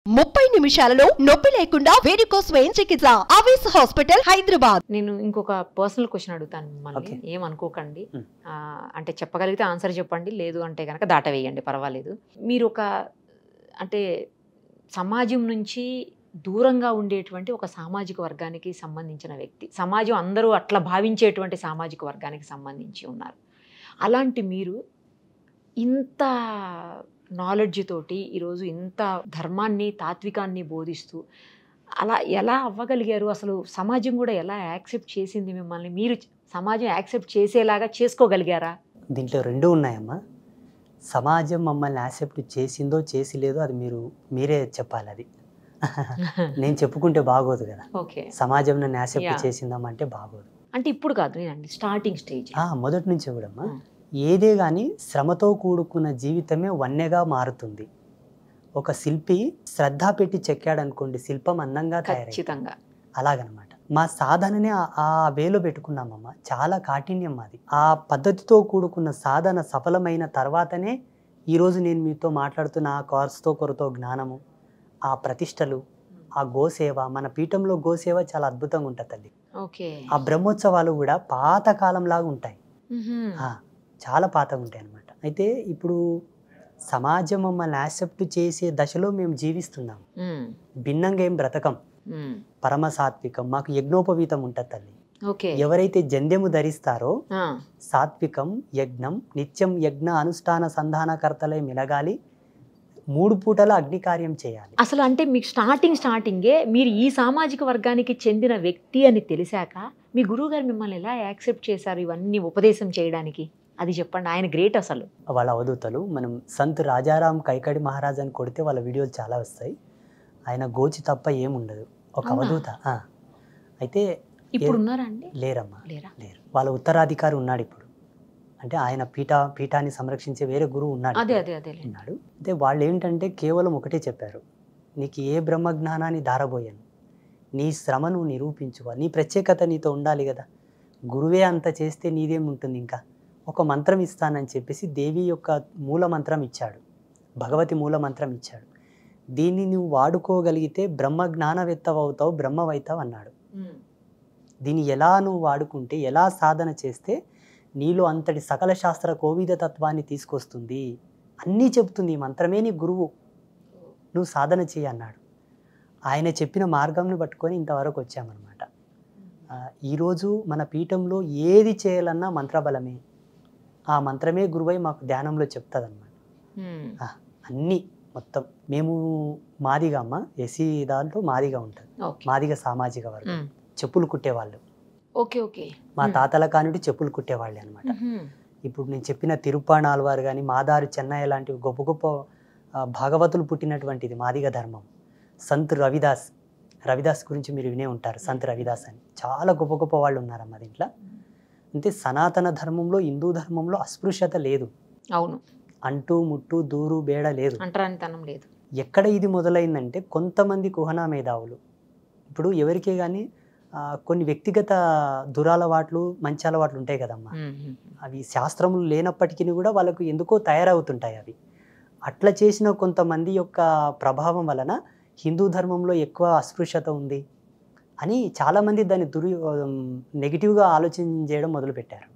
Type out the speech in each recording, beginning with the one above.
30 నిమిషాలలో నొప్పి లేకుండా వేడికోస్ వెయిన్ చికిత్స ఆవేశ హాస్పిటల్ హైదరాబాద్. నేను ఇంకొక పర్సనల్ క్వశ్చన్ అడుగుతాను మిమ్మల్ని, ఏమనుకోకండి. అంటే చెప్పగలిగితే ఆన్సర్ చెప్పండి, లేదు అంటే కనుక దాటవేయండి, పర్వాలేదు. మీరు ఒక అంటే సమాజం నుంచి దూరంగా ఉండేటువంటి ఒక సామాజిక వర్గానికి సంబంధించిన వ్యక్తి, సమాజం అందరూ అట్లా భావించేటువంటి సామాజిక వర్గానికి సంబంధించి ఉన్నారు. అలాంటి మీరు ఇంత నాలెడ్జ్ తోటి ఈరోజు ఇంత ధర్మాన్ని తాత్వికాన్ని బోధిస్తూ అలా ఎలా అవ్వగలిగారు? అసలు సమాజం కూడా ఎలా యాక్సెప్ట్ చేసింది మిమ్మల్ని? మీరు సమాజం యాక్సెప్ట్ చేసేలాగా చేసుకోగలిగారా? దీంట్లో రెండు ఉన్నాయమ్మా. సమాజం మమ్మల్ని యాక్సెప్ట్ చేసిందో చేసిలేదో అది మీరే చెప్పాలి. అది నేను చెప్పుకుంటే బాగోదు కదా. ఓకే, సమాజం నన్ను యాక్సెప్ట్ చేసిందామంటే బాగోదు. అంటే ఇప్పుడు కాదు, నేనండి స్టార్టింగ్ స్టేజ్. మొదటి నుంచి కూడా ఏదే కానీ శ్రమతో కూడుకున్న జీవితమే వన్నెగా మారుతుంది. ఒక శిల్పి శ్రద్ధ పెట్టి చెక్కాడనుకోండి, శిల్పం అందంగా ఖచ్చితంగా అలాగనమాట. మా సాధననే ఆ వేలో పెట్టుకున్నామమ్మా. చాలా కాఠిన్యం మాది. ఆ పద్ధతితో కూడుకున్న సాధన సఫలమైన తర్వాతనే ఈరోజు నేను మీతో మాట్లాడుతున్న ఆ కోర్సుతో కొరతో జ్ఞానము, ఆ ప్రతిష్టలు, ఆ గోసేవ. మన పీఠంలో గోసేవ చాలా అద్భుతంగా ఉంటుంది తల్లి. ఓకే, ఆ బ్రహ్మోత్సవాలు కూడా పాతకాలంలాగా ఉంటాయి, చాలా పాతగా ఉంటాయి అన్నమాట. అయితే ఇప్పుడు సమాజం మమ్మల్ని యాక్సెప్ట్ చేసే దశలో మేము జీవిస్తున్నాం. భిన్నంగా ఏం బ్రతకం, పరమ సాత్వికం. మాకు యజ్ఞోపవీతం ఉంటుంది తల్లి. ఎవరైతే జంధ్యము ధరిస్తారో సాత్వికం యజ్ఞం నిత్యం యజ్ఞ అనుష్ఠాన సంధానకర్తలై మెలగాలి, 3 పూటల అగ్ని కార్యం చేయాలి. అసలు అంటే మీకు స్టార్టింగే మీరు ఈ సామాజిక వర్గానికి చెందిన వ్యక్తి అని తెలిసాక మీ గురువు గారు మిమ్మల్ని ఎలా యాక్సెప్ట్ చేశారు ఇవన్నీ ఉపదేశం చేయడానికి? అది చెప్పండి. ఆయన గ్రేట్ అసలు. వాళ్ళ అవధూతలు మనం సంత్ రాజారాం కైకడి మహారాజ్ అని కొడితే వాళ్ళ వీడియోలు చాలా వస్తాయి. ఆయన గోచి తప్ప ఏముండదు, ఒక అవధూత. అయితే ఇప్పుడు ఉన్నారా అండి? లేరమ్మా, లేరు. వాళ్ళ ఉత్తరాధికారి ఉన్నాడు ఇప్పుడు. అంటే ఆయన పీఠాన్ని సంరక్షించే వేరే గురువు ఉన్నాడు. ఉన్నాడు. అయితే వాళ్ళు ఏంటంటే కేవలం ఒకటే చెప్పారు, నీకు ఏ బ్రహ్మజ్ఞానాన్ని దారబోయాను, నీ శ్రమను నిరూపించుకో, నీ ప్రత్యేకత నీతో ఉండాలి కదా. గురువే అంత చేస్తే నీదేముంటుంది, ఇంకా ఒక మంత్రం ఇస్తానని చెప్పేసి దేవి యొక్క మూల మంత్రం ఇచ్చాడు, భగవతి మూల మంత్రం ఇచ్చాడు. దీన్ని నువ్వు వాడుకోగలిగితే బ్రహ్మ జ్ఞానవేత్తవవుతావు, బ్రహ్మవైతావు అన్నాడు. దీన్ని ఎలా నువ్వు వాడుకుంటే, ఎలా సాధన చేస్తే నీలో అంతటి సకల శాస్త్ర కోవిద తత్వాన్ని తీసుకొస్తుంది, అన్నీ చెప్తుంది. ఈ మంత్రమే నీ గురువు, నువ్వు సాధన చేయి అన్నాడు. ఆయన చెప్పిన మార్గంను పట్టుకొని ఇంతవరకు వచ్చామన్నమాట. ఈరోజు మన పీఠంలో ఏది చేయాలన్నా మంత్రబలమే. ఆ మంత్రమే గురువై మాకు ధ్యానంలో చెప్తుంది అన్నమాట. అన్నీ మొత్తం. మేము మాదిగా అమ్మ, ఎస్సీ దాంట్లో మాదిగా ఉంటుంది. మాదిగా సామాజిక వర్గం. చెప్పులు కుట్టేవాళ్ళు. మా తాతల కానుండి చెప్పులు కుట్టేవాళ్ళే అనమాట. ఇప్పుడు నేను చెప్పిన తిరుప్పాణాల్వారు కానీ, మాదారు చెన్నయ్య లాంటివి గొప్ప గొప్ప భాగవతులు పుట్టినటువంటిది మాదిగ ధర్మం. సంత్ రవిదాస్ గురించి మీరు వినే ఉంటారు. సంత్ రవిదాస్ అని చాలా గొప్ప గొప్ప వాళ్ళు ఉన్నారమ్మ దీంట్లో. అంటే సనాతన ధర్మంలో, హిందూ ధర్మంలో అస్పృశ్యత లేదు. అవును, అంటూ ముట్టు దూరు బేడ లేదు, అంటరానితనం లేదు. ఎక్కడ ఇది మొదలైందంటే కొంతమంది కుహనా మేధావులు, ఇప్పుడు ఎవరికే కానీ కొన్ని వ్యక్తిగత దురలవాట్లు, మంచి అలవాట్లు ఉంటాయి కదమ్మా, అవి శాస్త్రములు లేనప్పటికీ కూడా వాళ్ళకు ఎందుకో తయారవుతుంటాయి అవి. అట్లా చేసిన కొంతమంది యొక్క ప్రభావం వలన హిందూ ధర్మంలో ఎక్కువ అస్పృశ్యత ఉంది అని చాలామంది దాన్ని నెగిటివ్గా ఆలోచన చేయడం మొదలుపెట్టారు.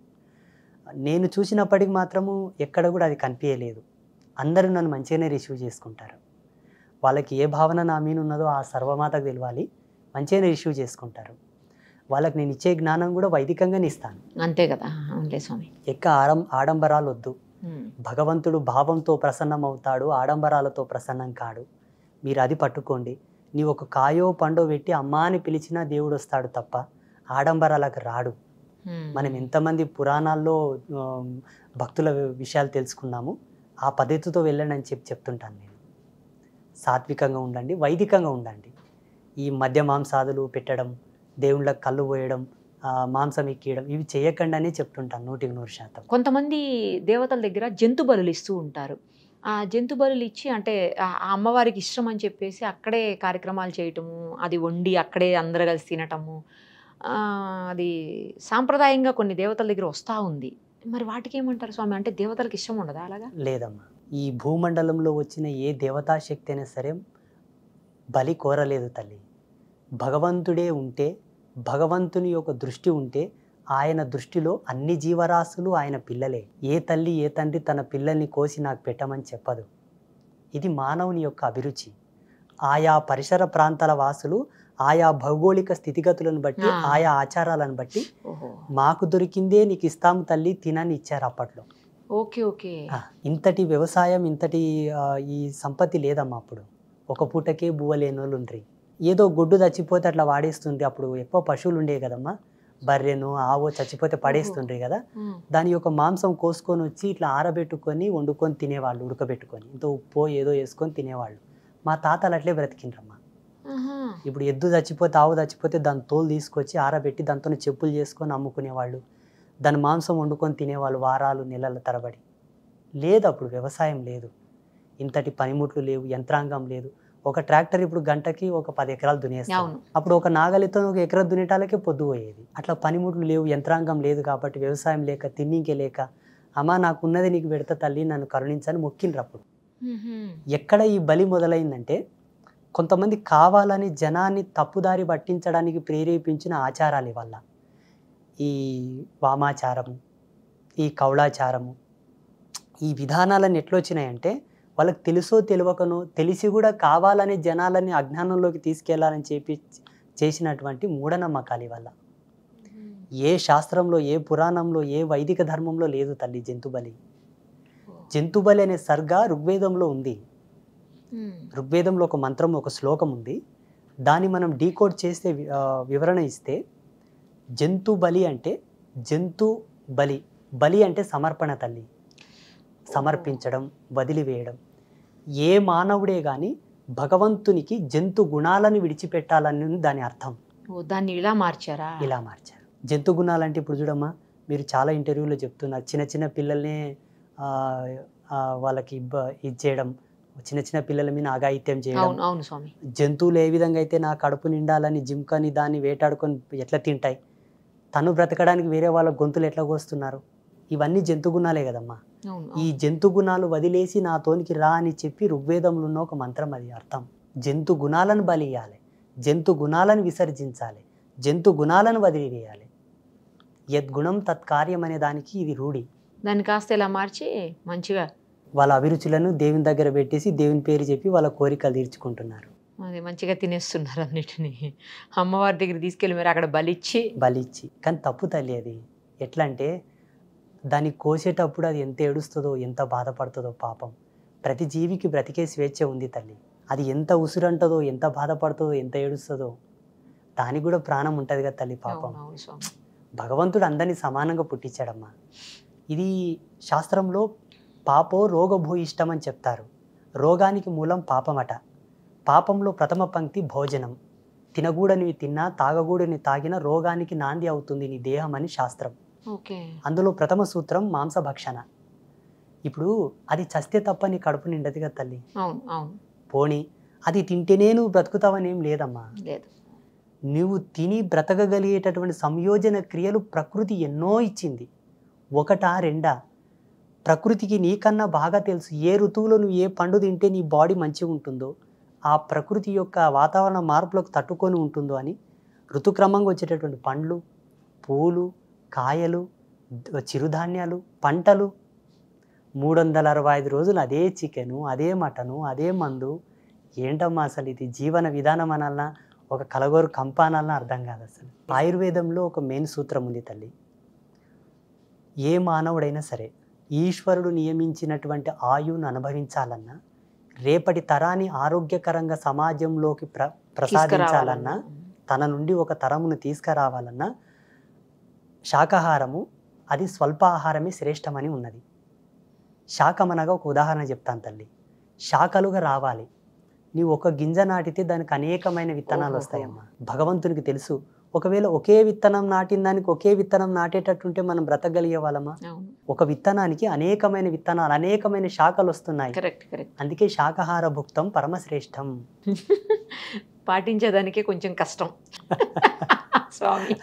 నేను చూసినప్పటికి మాత్రము ఎక్కడ కూడా అది కనిపించలేదు. అందరూ నన్ను మంచిగానే రిసీవ్ చేసుకుంటారు. వాళ్ళకి ఏ భావన నా మీద ఉన్నదో ఆ సర్వమాతకు తెలియాలి, మంచిగానే రిసీవ్ చేసుకుంటారు. వాళ్ళకి నేను ఇచ్చే జ్ఞానం కూడా వైదికంగానే ఇస్తాను. అంతే కదా. అవునులే స్వామి. ఆడంబరాలు వద్దు. భగవంతుడు భావంతో ప్రసన్నం అవుతాడు, ఆడంబరాలతో ప్రసన్నం కాడు. మీరు అది పట్టుకోండి. నీ ఒక కాయో పండో పెట్టి అమ్మా అని పిలిచినా దేవుడు వస్తాడు తప్ప ఆడంబరాలకు రాడు. మనం ఎంతమంది పురాణాల్లో భక్తుల విషయాలు తెలుసుకున్నాము. ఆ పద్ధతితో వెళ్ళండి అని చెప్తుంటాను నేను. సాత్వికంగా ఉండండి, వైదికంగా ఉండండి. ఈ మద్య మాంసాదులు పెట్టడం, దేవుళ్ళకి కళ్ళు పోయడం, మాంసం ఎక్కియడం, ఇవి చేయకండి అని చెప్తుంటాను 100%. కొంతమంది దేవతల దగ్గర జంతు బలులు ఇస్తూ ఉంటారు. ఆ జంతు బలులు ఇచ్చి, అంటే ఆ అమ్మవారికి ఇష్టం అని చెప్పేసి అక్కడే కార్యక్రమాలు చేయటము, అది వండి అక్కడే అందరు కలిసి తినటము, అది సాంప్రదాయంగా కొన్ని దేవతల దగ్గర వస్తూ ఉంది. మరి వాటికి ఏమంటారు స్వామి? అంటే దేవతలకు ఇష్టం ఉండదా అలాగా? లేదమ్మా. ఈ భూమండలంలో వచ్చిన ఏ దేవతా శక్తి అయినా సరే బలి కోరలేదు తల్లి. భగవంతుడే ఉంటే, భగవంతుని యొక్క దృష్టి ఉంటే ఆయన దృష్టిలో అన్ని జీవరాశులు ఆయన పిల్లలే. ఏ తల్లి ఏ తండ్రి తన పిల్లల్ని కోసి నాకు పెట్టమని చెప్పదు. ఇది మానవుని యొక్క అభిరుచి. ఆయా పరిసర ప్రాంతాల వాసులు ఆయా భౌగోళిక స్థితిగతులను బట్టి ఆయా ఆచారాలను బట్టి మాకు దొరికిందే నీకు ఇస్తాము తల్లి తినని ఇచ్చారు అప్పట్లో. Okay okay. ఇంతటి వ్యవసాయం ఇంతటి ఈ సంపత్తి లేదమ్మా అప్పుడు. ఒక పూటకే బువ్వలేనోళ్ళు ఉండ్రి. ఏదో గొడ్డు చచ్చిపోతే అట్లా వాడేస్తుంది. అప్పుడు ఎక్కువ పశువులు ఉండేవి కదమ్మా, బర్రెను ఆవో చచ్చిపోతే పడేస్తుండ్రి కదా. దాని యొక్క మాంసం కోసుకొని వచ్చి ఇట్లా ఆరబెట్టుకొని వండుకొని తినేవాళ్ళు, ఉడకబెట్టుకొని ఇంత ఉప్పు ఏదో వేసుకొని తినేవాళ్ళు. మా తాతలు అట్లే బ్రతికిండ్రమ్మా. ఇప్పుడు ఎద్దు చచ్చిపోతే ఆవు చచ్చిపోతే దాని తోలు తీసుకొచ్చి ఆరబెట్టి దాంతో చెప్పులు చేసుకొని అమ్ముకునేవాళ్ళు, దాని మాంసం వండుకొని తినేవాళ్ళు వారాలు నెలల తరబడి. లేదు అప్పుడు వ్యవసాయం లేదు, ఇంతటి పనిముట్లు లేవు, యంత్రాంగం లేదు. ఒక ట్రాక్టర్ ఇప్పుడు గంటకి ఒక 10 ఎకరాలు దున్నేస్తాం. అప్పుడు ఒక నాగలితో ఒక ఎకరా దున్నేటాలకే పొద్దు పోయేది. అట్లా పనిముట్లు లేవు, యంత్రాంగం లేదు కాబట్టి వ్యవసాయం లేక తిన్నింకే లేక అమ్మా నాకున్నది నీకు పెడతా తల్లి నన్ను కరుణించని మొక్కిండ్రు అప్పుడు. ఎక్కడ ఈ బలి మొదలైందంటే కొంతమంది కావాలని జనాన్ని తప్పుదారి పట్టించడానికి ప్రేరేపించిన ఆచారాలు వల్ల ఈ వామాచారము, ఈ కౌళాచారము, ఈ విధానాలన్నీ ఎట్లొచ్చినాయంటే వాళ్ళకి తెలుసో తెలియకనో తెలిసి కూడా కావాలని జనాలని అజ్ఞానంలోకి తీసుకెళ్లాలని చెప్పి చేసినటువంటి మూఢనమ్మకాలు వల్ల. ఏ శాస్త్రంలో, ఏ పురాణంలో, ఏ వైదిక ధర్మంలో లేదు తల్లి జంతుబలి. జంతుబలి అనే సర్గ ఋగ్వేదంలో ఉంది. ఋగ్వేదంలో ఒక మంత్రం, ఒక శ్లోకం ఉంది. దాన్ని మనం డీకోడ్ చేస్తే వివరణ ఇస్తే జంతు బలి అంటే జంతు బలి, బలి అంటే సమర్పణ తల్లి, సమర్పించడం, వదిలివేయడం. ఏ మానవుడే కానీ భగవంతునికి జంతు గుణాలను విడిచిపెట్టాలని దాని అర్థం. దాన్ని ఇలా మార్చారా? ఇలా మార్చారు. జంతు గుణాలంటే ఇప్పుడు చూడమ్మా, మీరు చాలా ఇంటర్వ్యూలో చెప్తున్నారు, చిన్న చిన్న పిల్లల్నే వాళ్ళకి ఇది చేయడం, చిన్న చిన్న పిల్లల మీద అఘాయిత్యం చేయడం. అవును స్వామి. జంతువులు ఏ విధంగా అయితే నా కడుపు నిండాలని జింకని దాన్ని వేటాడుకొని ఎట్లా తింటాయి, తను బ్రతకడానికి వేరే వాళ్ళ గొంతులు ఎట్లా కోస్తున్నారు, ఇవన్నీ జంతు గుణాలే కదమ్మా. ఈ జంతు గుణాలు వదిలేసి నాతోనికి రా అని చెప్పి ఋగ్వేదంలో ఉన్న ఒక మంత్రం, అది అర్థం. జంతు గుణాలను బలి ఇవ్వాలి, జంతు గుణాలను విసర్జించాలి, జంతు గుణాలను వదిలివేయాలి. యద్గుణం తత్కార్యం అనే దానికి ఇది రూఢి. దాన్ని కాస్త ఇలా మార్చి మంచిగా వాళ్ళ అభిరుచులను దేవుని దగ్గర పెట్టేసి దేవుని పేరు చెప్పి వాళ్ళ కోరికలు తీర్చుకుంటున్నారు. అది మంచిగా తినేస్తున్నారు అన్నిటిని. అమ్మవారి దగ్గర తీసుకెళ్ళి మీరు అక్కడ బలిచ్చి. కానీ తప్పు తల్లి అది. ఎట్లా అంటే దాన్ని కోసేటప్పుడు అది ఎంత ఏడుస్తుందో, ఎంత బాధపడుతుందో పాపం. ప్రతి జీవికి బ్రతికే స్వేచ్ఛ ఉంది తల్లి. అది ఎంత ఉసురంటదో, ఎంత బాధపడుతుందో, ఎంత ఏడుస్తుందో, దానికి కూడా ప్రాణం ఉంటుంది కదా తల్లి పాపం. భగవంతుడు అందరినీ సమానంగా పుట్టించాడమ్మా. ఇది శాస్త్రంలో పాపో రోగభూయిష్టం అని చెప్తారు. రోగానికి మూలం పాపమట. పాపంలో ప్రథమ పంక్తి భోజనం. తినగూడనివి తిన్నా, తాగగూడని తాగినా రోగానికి నాంది అవుతుంది నీ దేహం అని శాస్త్రం. అందులో ప్రథమ సూత్రం మాంసభక్షణ. ఇప్పుడు అది చస్తే తప్ప నీ కడుపు నిండది కదా తల్లి. పోనీ అది తింటేనే నువ్వు బ్రతుకుతావని ఏం లేదమ్మా. నువ్వు తిని బ్రతకగలిగేటటువంటి సంయోజన క్రియలు ప్రకృతి ఎన్నో ఇచ్చింది. ఒకటా రెండా? ప్రకృతికి నీకన్నా బాగా తెలుసు ఏ ఋతువులో నువ్వు ఏ పండు తింటే నీ బాడీ మంచిగా ఉంటుందో, ఆ ప్రకృతి యొక్క వాతావరణ మార్పులకు తట్టుకొని ఉంటుందో అని. ఋతుక్రమంగా వచ్చేటటువంటి పండ్లు, పూలు, కాయలు, చిరుధాన్యాలు, పంటలు, 365 రోజులు అదే చికెను, అదే మటను, అదే మందు. ఏంటమ్మా అసలు ఇది జీవన విధానం అనాలన్నా, ఒక కలగోరు కంపానాలన్నా అర్థం కాదు అసలు. ఆయుర్వేదంలో ఒక మెయిన్ సూత్రం ఉంది తల్లి. ఏ మానవుడైనా సరే ఈశ్వరుడు నియమించినటువంటి ఆయువును అనుభవించాలన్నా, రేపటి తరాన్ని ఆరోగ్యకరంగా సమాజంలోకి ప్రసాదించాలన్నా, తన నుండి ఒక తరమును తీసుకురావాలన్నా శాకాహారము, అది స్వల్పాహారమే శ్రేష్టమని ఉన్నది. శాకమనగా ఒక ఉదాహరణ చెప్తాను తల్లి. శాఖలుగా రావాలి. నీవు ఒక గింజ నాటితే దానికి అనేకమైన విత్తనాలు వస్తాయమ్మా. భగవంతునికి తెలుసు, ఒకవేళ ఒకే విత్తనం నాటిన దానికి ఒకే విత్తనం నాటేటట్టుంటే మనం బ్రతకగలిగే వాళ్ళమా? ఒక విత్తనానికి అనేకమైన విత్తనాలు, అనేకమైన శాఖలు వస్తున్నాయి. అందుకే శాకాహార భుక్తం పరమశ్రేష్టం. పాటించేదానికే కొంచెం కష్టం స్వామి.